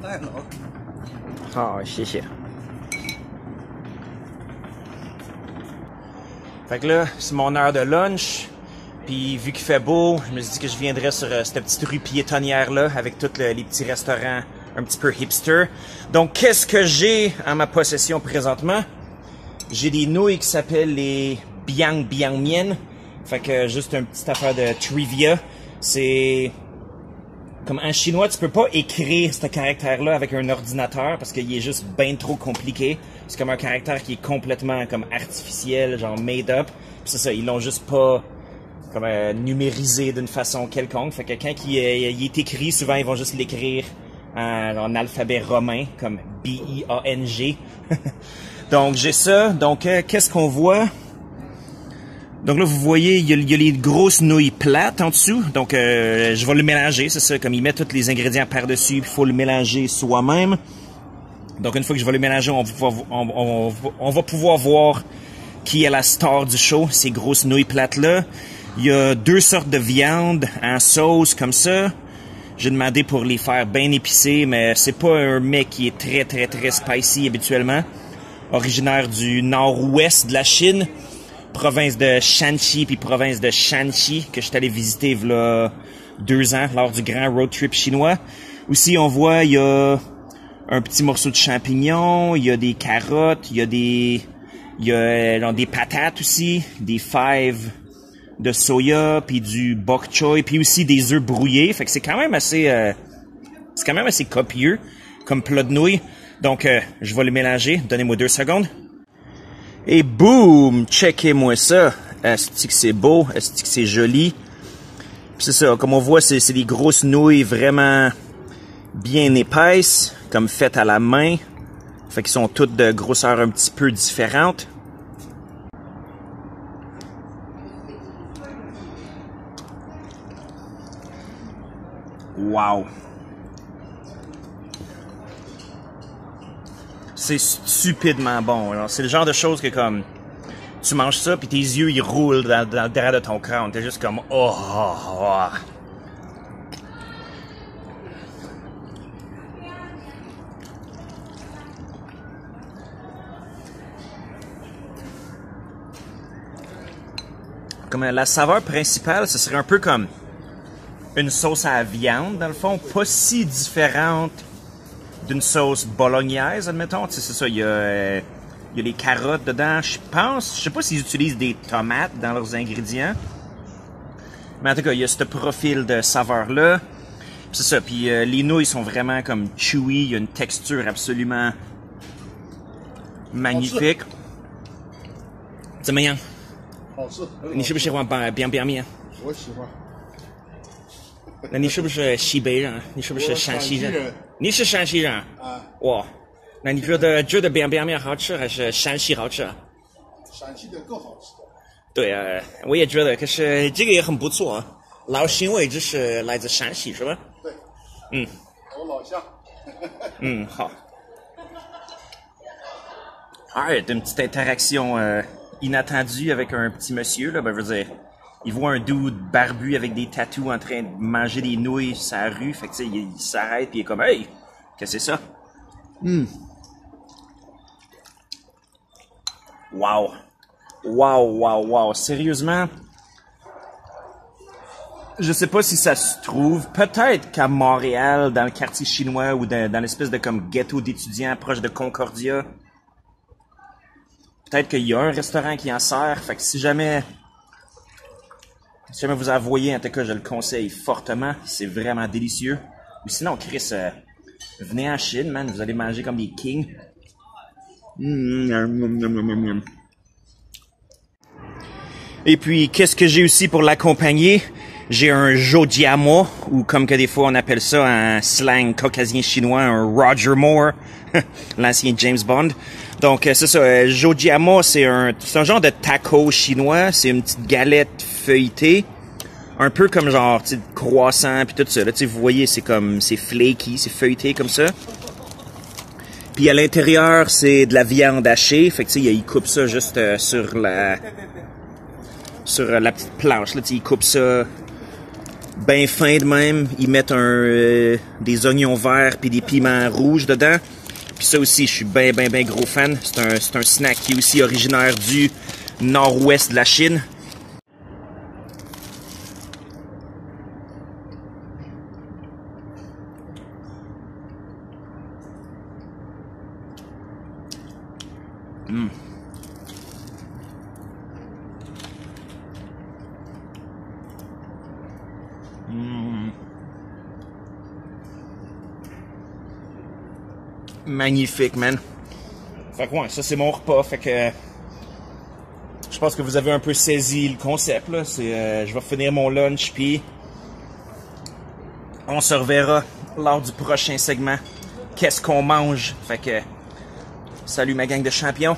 带了。好，谢谢。Fait que là, c'est mon heure de lunch. Puis vu qu'il fait beau, je me suis dit que je viendrais sur cette petite rue piétonnière-là avec tous les petits restaurants un petit peu hipster. Donc, qu'est-ce que j'ai en ma possession présentement? J'ai des nouilles qui s'appellent les Biang Biang Mien. Fait que juste une petite affaire de trivia. C'est... Comme en chinois, tu peux pas écrire ce caractère-là avec un ordinateur parce qu'il est juste bien trop compliqué. C'est comme un caractère qui est complètement comme artificiel, genre made up. Puis c'est ça, ils l'ont juste pas comme numérisé d'une façon quelconque. Fait que quand il est écrit, souvent ils vont juste l'écrire en alphabet romain, comme B-I-A-N-G. Donc j'ai ça. Donc qu'est-ce qu'on voit? Donc là, vous voyez, il y a les grosses nouilles plates en dessous. Donc, je vais le mélanger, c'est ça. Comme il met tous les ingrédients par-dessus, il faut le mélanger soi-même. Donc, une fois que je vais le mélanger, on va pouvoir voir qui est la star du show, ces grosses nouilles plates-là. Il y a 2 sortes de viande en sauce comme ça. J'ai demandé pour les faire bien épicés, mais c'est pas un mec qui est très, très, très spicy habituellement. Originaire du nord-ouest de la Chine. Province de Shanxi puis province de Shanxi que je suis allé visiter il y a 2 ans lors du grand road trip chinois. Aussi, on voit, il y a un petit morceau de champignon, il y a des carottes, il y a des patates aussi, des fèves de soya puis du bok choy puis aussi des œufs brouillés. Fait que c'est quand même assez copieux comme plat de nouilles. Donc, je vais le mélanger. Donnez-moi 2 secondes. Et boum! Checkez-moi ça! Est-ce que c'est beau? Est-ce que c'est joli? Puis c'est ça, comme on voit, c'est des grosses nouilles vraiment bien épaisses, comme faites à la main. Fait qu'ils sont toutes de grosseur un petit peu différente. Wow! C'est stupidement bon. C'est le genre de choses que comme tu manges ça puis tes yeux ils roulent dans le derrière de ton crâne. T'es juste comme oh. Comme la saveur principale, ce serait un peu comme une sauce à la viande dans le fond, pas si différente d'une sauce bolognaise, admettons. Tu sais, c'est ça, il y a les carottes dedans. Je sais pas s'ils utilisent des tomates dans leurs ingrédients. Mais en tout cas, il y a ce profil de saveur-là. C'est ça, puis les nouilles sont vraiment comme chewy. Il y a une texture absolument magnifique. 怎么样？好吃。你是不是喜欢biang biang面？我喜欢。那你是不是西北人？你是不是山西人？你是山西人啊？哇，那你觉得biang biang面好吃还是山西好吃？山西的更好吃。对啊，我也觉得，可是这个也很不错。老新位置是来自山西是吧？对。嗯。我老乡。嗯，好。Alright, une petite interaction inattendue avec un petit monsieur là, ben je veux dire. Il voit un dude barbu avec des tatous en train de manger des nouilles sur la rue. Fait que, tu sais, il s'arrête et il est comme, hey, qu'est-ce que c'est ça? Wow. Wow. Sérieusement, je sais pas si ça se trouve. Peut-être qu'à Montréal, dans le quartier chinois ou dans l'espèce de comme ghetto d'étudiants proche de Concordia, peut-être qu'il y a un restaurant qui en sert. Fait que si jamais vous en voyez, en tout cas, je le conseille fortement. C'est vraiment délicieux. Ou sinon, Chris, venez en Chine, man. Vous allez manger comme des kings. Et puis, qu'est-ce que j'ai aussi pour l'accompagner? J'ai un Zhoujiamo, ou comme que des fois on appelle ça en slang caucasien chinois, un Roger Moore, l'ancien James Bond. Donc, c'est ça, Zhoujiamo, c'est un genre de taco chinois. C'est une petite galette feuilletée. Un peu comme genre, tu sais, croissant puis tout ça. Là, tu sais, vous voyez, c'est flaky, c'est feuilleté comme ça. Puis à l'intérieur, c'est de la viande hachée. Fait que tu sais, il coupe ça juste sur la petite planche. Là, tu sais, il coupe ça ben fin de même. Ils mettent des oignons verts puis des piments rouges dedans. Puis ça aussi, je suis ben gros fan. C'est un snack qui est aussi originaire du nord-ouest de la Chine. Magnifique, man. Fait que ouais, ça c'est mon repas. Fait que je pense que vous avez un peu saisi le concept là. C'est je vais finir mon lunch puis on se reverra lors du prochain segment. Qu'est-ce qu'on mange? Fait que salut ma gang de champions.